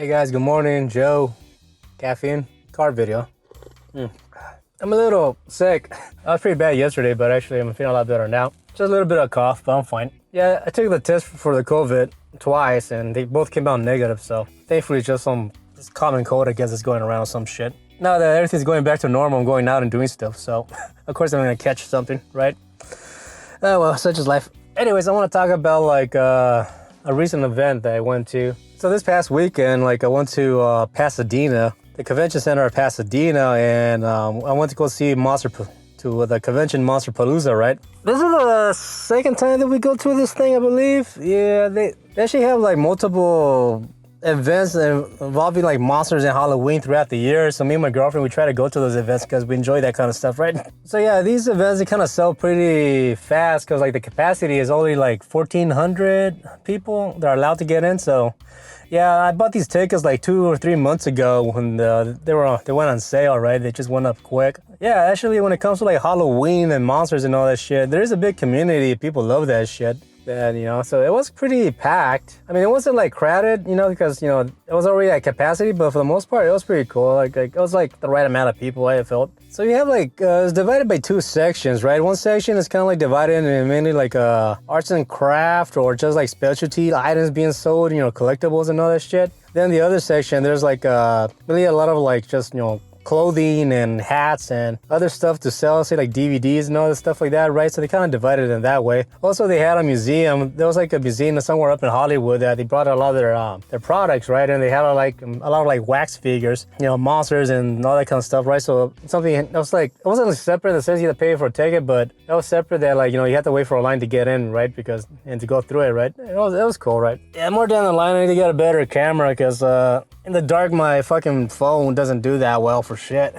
Hey guys, good morning. Joe, caffeine, car video. I'm a little sick. I was pretty bad yesterday, but actually I'm feeling a lot better now. Just a little bit of cough, but I'm fine. Yeah, I took the test for the COVID twice, and they both came out negative, so thankfully it's just some common cold, I guess, is going around or some shit. Now that everything's going back to normal, I'm going out and doing stuff, so of course I'm gonna catch something, right? Oh well, such is life. Anyways, I want to talk about a recent event that I went to. So this past weekend, I went to Pasadena, the convention center of Pasadena, and I went to go see the convention Monsterpalooza, right? This is the second time that we go to this thing, I believe. Yeah, they actually have multiple events involving monsters and Halloween throughout the year. So me and my girlfriend, we try to go to those events because we enjoy that kind of stuff, right? So yeah, these events, they kind of sell pretty fast because the capacity is only 1,400 people that are allowed to get in. So yeah, I bought these tickets 2 or 3 months ago when they went on sale, right? They just went up quick. Yeah, actually, when it comes to Halloween and monsters and all that shit, there is a big community. People love that shit. And, so it was pretty packed. I mean, it wasn't crowded, because, it was already at capacity, but for the most part, it was pretty cool. It was the right amount of people, I felt. So you have it's divided by 2 sections, right? One section is kind of divided into mainly arts and craft or just specialty items being sold, collectibles and all that shit. Then the other section, there's really a lot of just, clothing and hats and other stuff to sell, say DVDs and all this stuff like that, right? So they kind of divided it in that way. Also, they had a museum. There was a museum somewhere up in Hollywood that they brought a lot of their products, right? And they had a lot of wax figures, monsters and all that kind of stuff, right? So something that was it wasn't separate in the sense you had to pay for a ticket, but it was separate that you had to wait for a line to get in, right? And to go through it, right? It was cool, right? Yeah, more down the line, I need to get a better camera because in the dark, my fucking phone doesn't do that well for shit.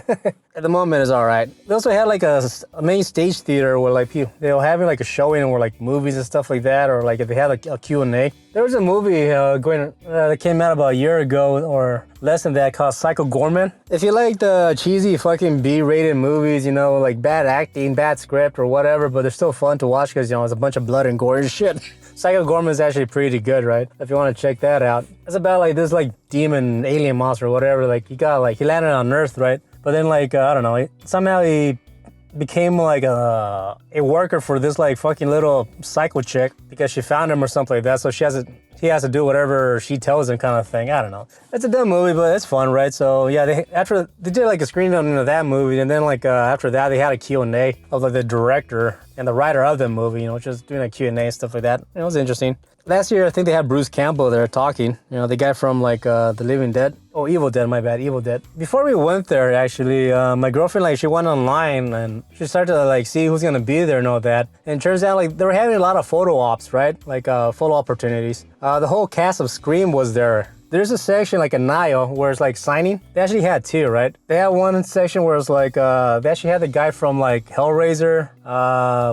At the moment, it's all right. They also had a main stage theater where they were having a showing where movies and stuff like that, or if they had a Q&A. There was a movie that came out about a year ago or less than that called Psycho Gorman. If you like the cheesy fucking B-rated movies, bad acting, bad script or whatever, but they're still fun to watch because it's a bunch of blood and gore and shit. Psycho Gorman is actually pretty good, right? If you want to check that out. It's about this demon alien monster or whatever. He landed on Earth, right? But then I don't know, somehow he became a worker for this fucking little psycho chick because she found him or something like that. So he has to do whatever she tells him, kind of thing. I don't know. It's a dumb movie, but it's fun, right? So yeah, they did a screening of that movie, and then after that they had a Q&A of the director and the writer of the movie, just doing a Q&A and stuff like that. It was interesting. Last year, I think they had Bruce Campbell there talking, the guy from The Living Dead. Oh, Evil Dead, my bad, Evil Dead. Before we went there, actually, my girlfriend, she went online and she started to see who's going to be there and all that. And it turns out they were having a lot of photo ops, right? Photo opportunities. The whole cast of Scream was there. There's a section an aisle where it's signing. They actually had 2, right? They had one section where it's they actually had the guy from Hellraiser,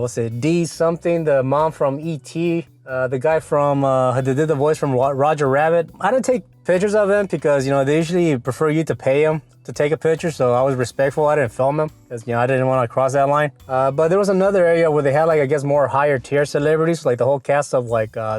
what's it, D something, the mom from E.T., the guy from, they did the voice from Roger Rabbit. I didn't take pictures of him because, they usually prefer you to pay him to take a picture, so I was respectful. I didn't film him because, I didn't want to cross that line. But there was another area where they had, I guess, more higher tier celebrities, the whole cast of,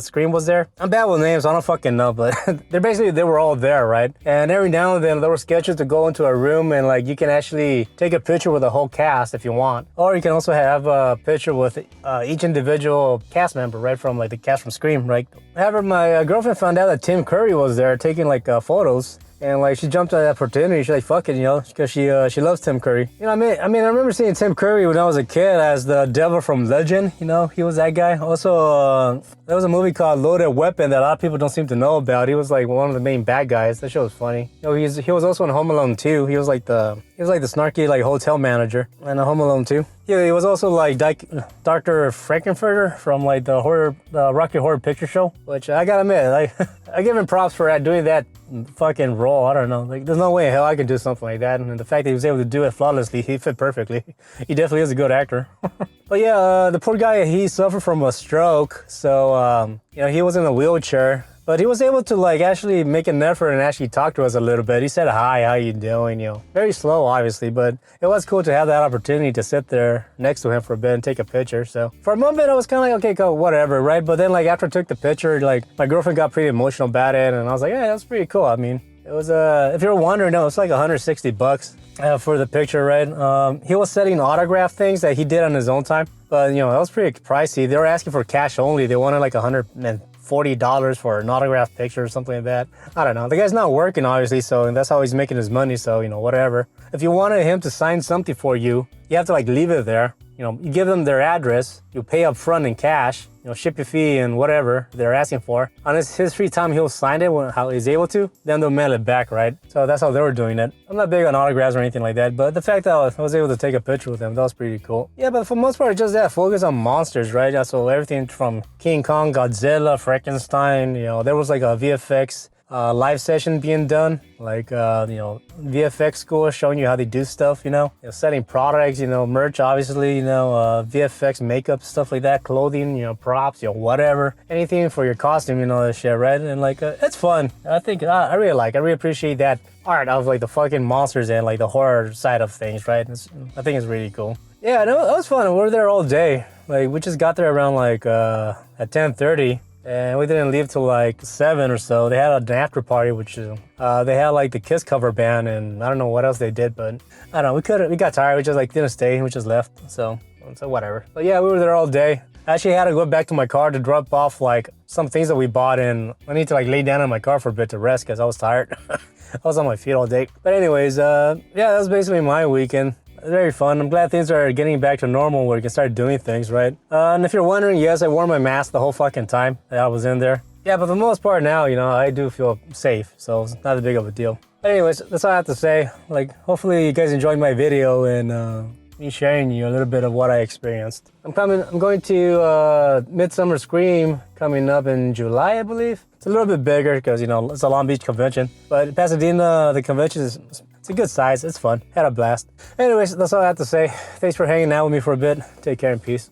Scream was there. I'm bad with names, I don't fucking know, but they were all there, right? And every now and then, there were sketches to go into a room and, you can actually take a picture with the whole cast if you want. Or you can also have a picture with each individual cast member, right, from, the cast from Scream, right? However, my girlfriend found out that Tim Curry was there taking, photos. And she jumped at that opportunity. She's fuck it, because she loves Tim Curry. I remember seeing Tim Curry when I was a kid as the devil from Legend. He was that guy. Also, there was a movie called Loaded Weapon that a lot of people don't seem to know about. He was one of the main bad guys. That show was funny. He was also in Home Alone 2. He was the snarky hotel manager in Home Alone 2. Yeah, he was also Dr. Frankenfurter from the Rocky Horror Picture Show, which I gotta admit, I give him props for doing that fucking role. I don't know, there's no way in hell I could do something like that, and the fact that he was able to do it flawlessly, he fit perfectly. He definitely is a good actor. But yeah, the poor guy, he suffered from a stroke, so he was in a wheelchair. But he was able to actually make an effort and actually talk to us a little bit. He said, "Hi, how you doing?" Very slow, obviously, but it was cool to have that opportunity to sit there next to him for a bit and take a picture. So for a moment, I was kind of okay, cool, whatever, right? But then after I took the picture, my girlfriend got pretty emotional about it, and I was like, yeah, that's pretty cool. I mean, It was if you're wondering, no, it's like 160 bucks for the picture, right? He was setting autograph things that he did on his own time, but that was pretty pricey. They were asking for cash only. They wanted like $140 for an autograph picture or something like that. I don't know. The guy's not working, obviously, so that's how he's making his money. So whatever. If you wanted him to sign something for you, you have to like leave it there. You give them their address, you pay up front in cash, ship your fee and whatever they're asking for. On his free time, he'll sign it when how he's able to, then they'll mail it back, right? So that's how they were doing it. I'm not big on autographs or anything like that, but the fact that I was able to take a picture with him, that was pretty cool. Yeah, but for the most part, just that, focus on monsters, right? So everything from King Kong, Godzilla, Frankenstein, there was like a VFX live session being done, like VFX school showing you how they do stuff, setting products, merch, obviously, VFX makeup, stuff like that, clothing, props, whatever, anything for your costume, that shit, right? And like it's fun. I think I really appreciate that art of like the fucking monsters and like the horror side of things, right? I think it's really cool. Yeah, no, that was fun. We were there all day. Like we just got there around like at 10:30. And we didn't leave till like 7 or so. They had an after party, which they had like the Kiss cover band, and I don't know what else they did, but I don't know. We got tired. We just like didn't stay. We just left. So whatever. But yeah, we were there all day. I actually had to go back to my car to drop off like some things that we bought, and I need to like lay down in my car for a bit to rest because I was tired. I was on my feet all day. But anyways, yeah, that was basically my weekend. Very fun. I'm glad things are getting back to normal where you can start doing things, right? And if you're wondering, yes, I wore my mask the whole fucking time that I was in there. Yeah, but for the most part now, I do feel safe, so it's not that big of a deal. But anyways, that's all I have to say. Like, hopefully you guys enjoyed my video and me sharing you a little bit of what I experienced. I'm going to Midsummer Scream coming up in July, I believe. It's a little bit bigger because, it's a Long Beach convention. But Pasadena, the convention it's a good size. It's fun. Had a blast. Anyways, that's all I have to say. Thanks for hanging out with me for a bit. Take care and peace.